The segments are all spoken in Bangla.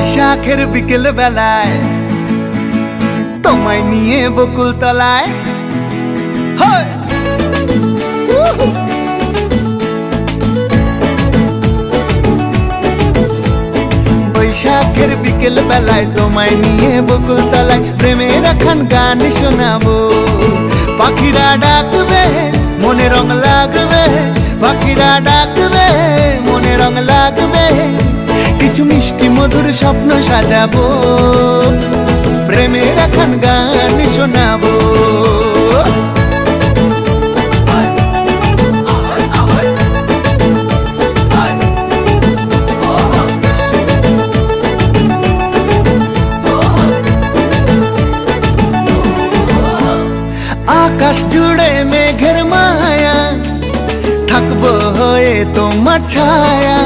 বৈশাখের বিকেল বেলায় তোমায় নিয়ে বকুল তলায় বৈশাখের বিকেল বেলায় তোমায় নিয়ে বকুল তলায় প্রেমের এখন গান শোনাবো। পাখিরা ডাকবে মনে রং লাগবে, পাখিরা ডাকবে মনে রং লাগবে, কিছু মিষ্টি মধুর স্বপ্ন সাজাবো, প্রেমের এখন গান শোনাবো। আকাশ জুড়ে মেঘের মায়া, থাকবো হয়ে তোমার ছায়া।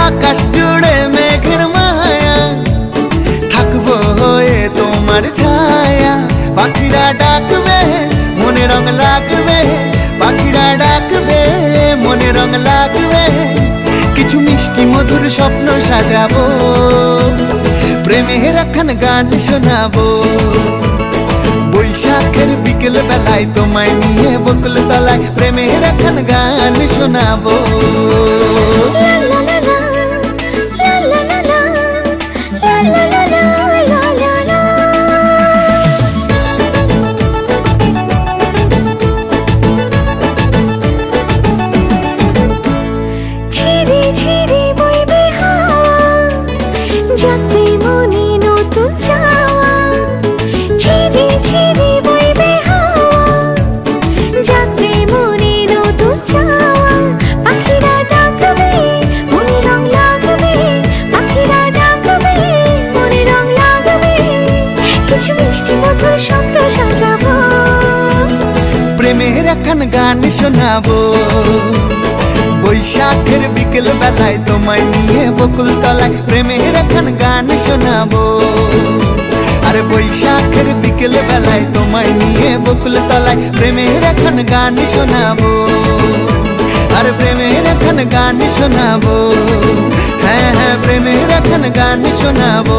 আকাশ জুড়ে মেঘের মায়া, থাকবো হয়ে তোমার ছায়া। পাখিরা ডাকবে মনে রং লাগবে, পাখিরা ডাকবে মনে রং লাগবে, কিছু মিষ্টি মধুর স্বপ্ন সাজাবো, প্রেমের এখন গান শোনাবো। বৈশাখের বিকেল বেলায় তোমায় নিয়ে বকুল তলায় প্রেমের এখন গান শোনাবো। প্রেমের এখন গান শোনাবো। বৈশাখের বিকেল বেলায় তোমায় নিয়ে বকুল তলায় প্রেমের এখন গান শোনাবো। আরে বৈশাখের বিকেল বেলায় তোমায় নিয়ে বকুল তলায় প্রেমের এখন গান শোনাবো। আরে প্রেমের এখন গান শোনাবো, হ্যাঁ হ্যাঁ প্রেমের এখন গান শোনাবো।